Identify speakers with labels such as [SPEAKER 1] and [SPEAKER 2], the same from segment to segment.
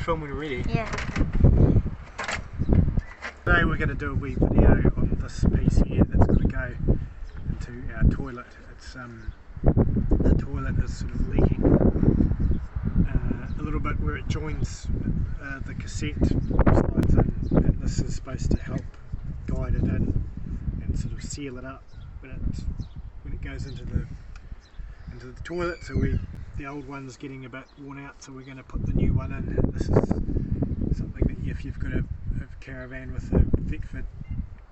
[SPEAKER 1] filming already?
[SPEAKER 2] Yeah.
[SPEAKER 1] Today we're going to do a wee video on this piece here that's going to go into our toilet. It's the toilet is sort of leaking a little bit where it joins the cassette slides in, and this is supposed to help guide it in and sort of seal it up when it goes into the toilet. So the old one's getting a bit worn out, so we're going to put the new one in. And this is something that if you've got a Caravan with a Thetford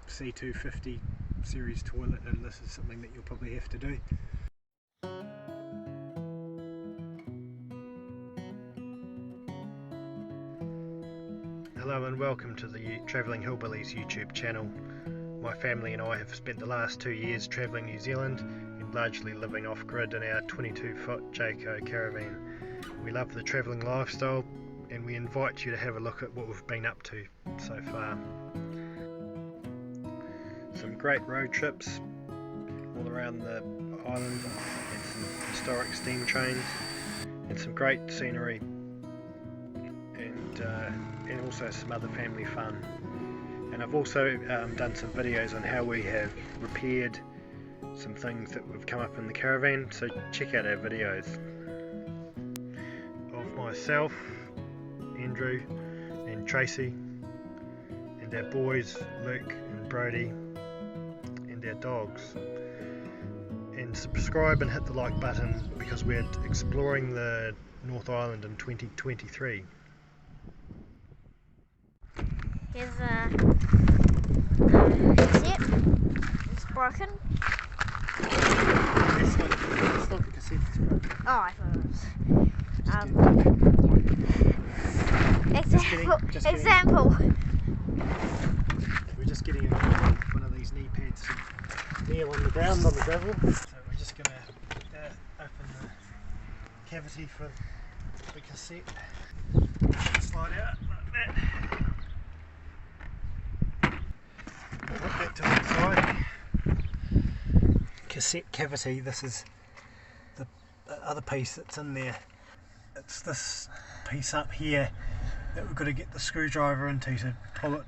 [SPEAKER 1] C250 series toilet, and this is something that you'll probably have to do. Hello and welcome to the Travelling Hillbillies YouTube channel. My family and I have spent the last 2 years travelling New Zealand and largely living off-grid in our 22-foot Jayco Caravan. We love the travelling lifestyle and we invite you to have a look at what we've been up to so far. Some great road trips all around the island and some historic steam trains and some great scenery and also some other family fun. And I've also done some videos on how we have repaired some things that have come up in the caravan, so check out our videos. Of myself, Andrew and Tracy, and our boys Luke and Brody, and our dogs. And subscribe and hit the like button because we're exploring the North Island in 2023.
[SPEAKER 2] Here's a cassette. It's broken.
[SPEAKER 1] It's not the cassette that's broken.
[SPEAKER 2] Oh, I thought it was. Example.
[SPEAKER 1] We're just getting one of these knee pads to kneel on the ground on the gravel. So we're just going to open the cavity for the cassette. Slide out like that. Put that to one side. Cassette cavity, this is the other piece that's in there. It's this piece up here that we've got to get the screwdriver into to pull it,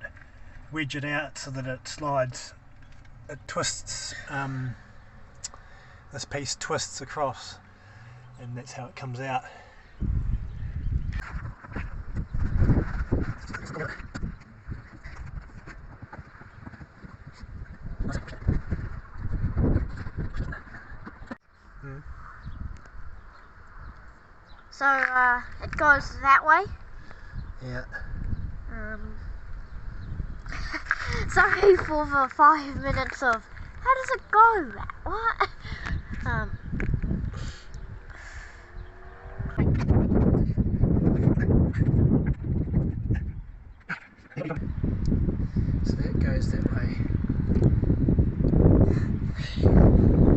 [SPEAKER 1] wedge it out so that it slides. It twists, this piece twists across and that's how it comes out.
[SPEAKER 2] So it goes that way.
[SPEAKER 1] Yeah.
[SPEAKER 2] Sorry for the 5 minutes of how does it go? What?
[SPEAKER 1] So that goes that way.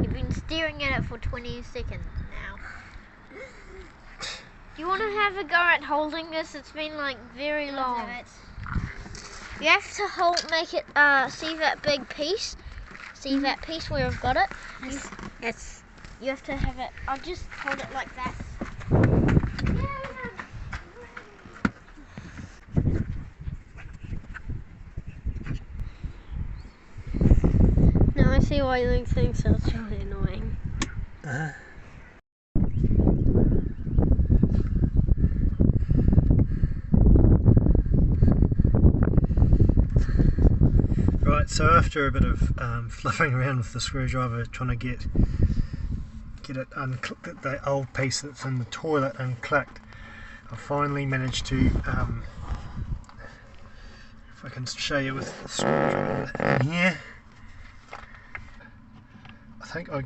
[SPEAKER 2] You've been staring at it for 20 seconds now. Do you want to have a go at holding this? It's been like very long. You have to make it, see that big piece? See that piece where I've got it?
[SPEAKER 3] Yes.
[SPEAKER 2] You have to have it, I'll just hold it like that. Now I see why you think so, it's really annoying.
[SPEAKER 1] Right, so after a bit of fluffing around with the screwdriver trying to get it unclicked, the old piece that's in the toilet unclicked, I finally managed to, if I can show you with the screwdriver in here, I think I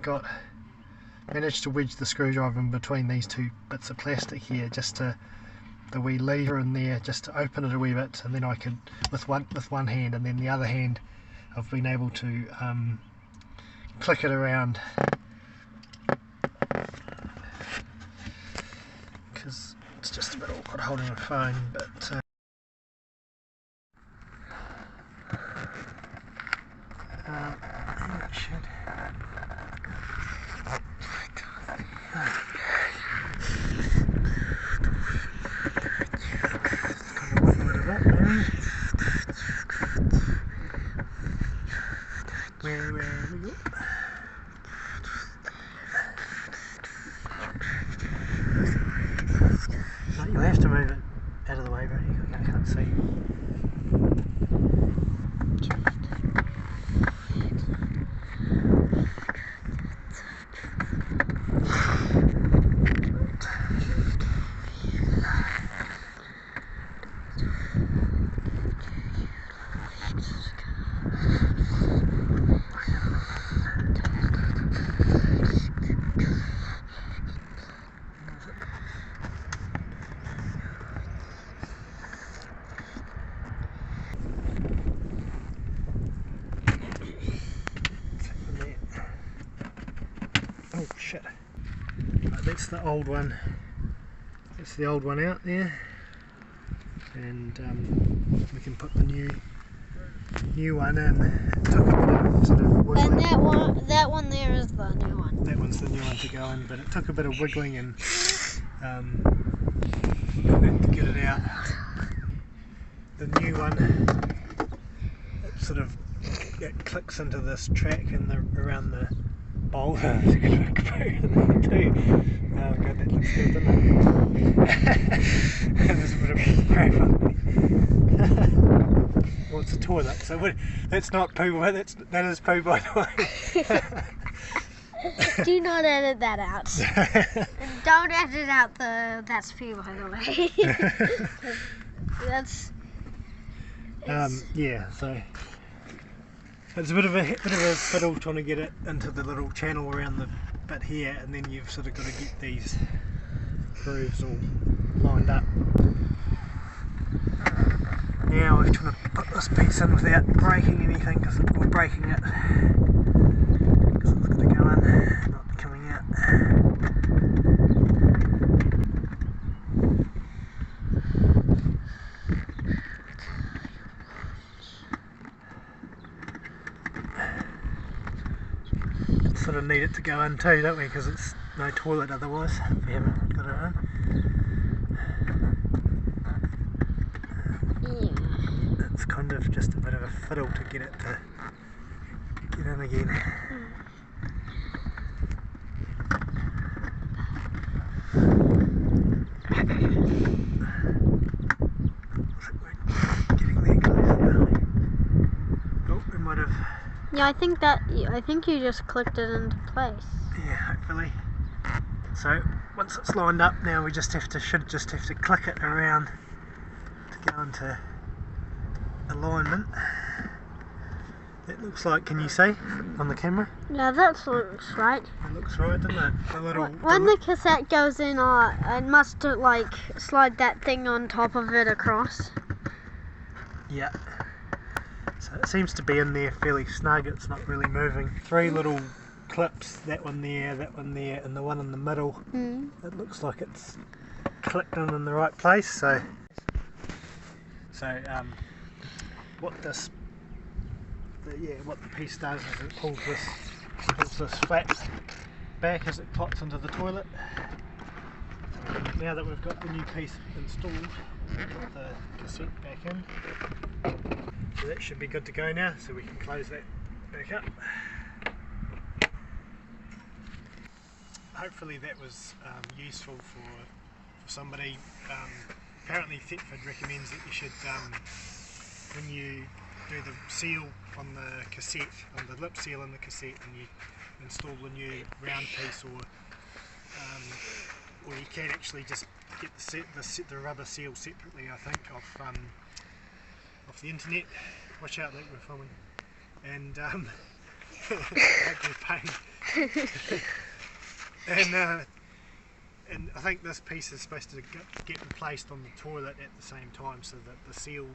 [SPEAKER 1] managed to wedge the screwdriver in between these two bits of plastic here, just to the wee lever in there, just to open it a wee bit, and then I could with one hand, and then the other hand I've been able to click it around, because it's just a bit awkward holding a phone, but it should. that's the old one. That's the old one out there, and we can put the new one in. It took a bit of sort of wiggling.
[SPEAKER 2] And that one there is the new one.
[SPEAKER 1] That one's the new one to go in, but it took a bit of wiggling and to get it out. The new one, it sort of clicks into this track and around the bowl. Got that looks good, doesn't it? There's a bit of crap on me. Well, it's a toilet, so that's not poo, that is poo by the way.
[SPEAKER 2] Do not edit that out. And don't edit out that's poo, by the way.
[SPEAKER 1] Yeah, so it's a bit of a fiddle trying to get it into the little channel around the bit here, and then you've sort of got to get these grooves all lined up. Now we're trying to put this piece in without breaking anything, because we're breaking it. Because it's going to go in, not coming out. Sort of need it to go in too, don't we? Because it's no toilet otherwise if we haven't got it in. It's kind of just a bit of a fiddle to get it to get in again. Getting there close now. Oh, we might have.
[SPEAKER 2] Yeah, I think you just clicked it into place.
[SPEAKER 1] Yeah, hopefully. So once it's lined up, now we should just have to click it around to go into alignment. It looks like, can you see on the camera?
[SPEAKER 2] Yeah, that looks right.
[SPEAKER 1] It looks right, doesn't it?
[SPEAKER 2] When the cassette goes in, it must like slide that thing on top of it across.
[SPEAKER 1] Yeah. So it seems to be in there fairly snug, it's not really moving. 3 little clips, that one there, and the one in the middle. It looks like it's clicked in the right place. So what the piece does is it pulls this flap back as it pops into the toilet. Now that we've got the new piece installed, we'll put the cassette back in. So that should be good to go now, so we can close that back up. Hopefully that was useful for somebody. Apparently Thetford recommends that you should, when you do the seal on the cassette, on the lip seal in the cassette, and you install the new round piece, or you can actually just get the rubber seal separately, I think, off the internet. Watch out, that we're filming. And pain. And I think this piece is supposed to get replaced on the toilet at the same time, so that the seal,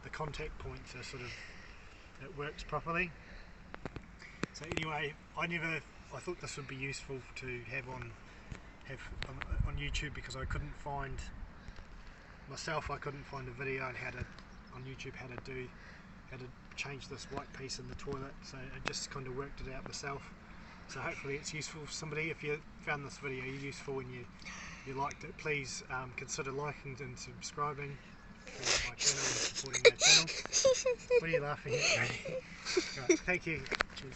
[SPEAKER 1] the contact points are sort of, it works properly. So anyway, I thought this would be useful to have on YouTube, because I couldn't find a video on YouTube how to change this white piece in the toilet, so I just kind of worked it out myself. So hopefully it's useful for somebody. If you found this video useful and you liked it, please consider liking and subscribing to my channel and supporting my channel. What are you laughing at? Right, thank you. Cheers.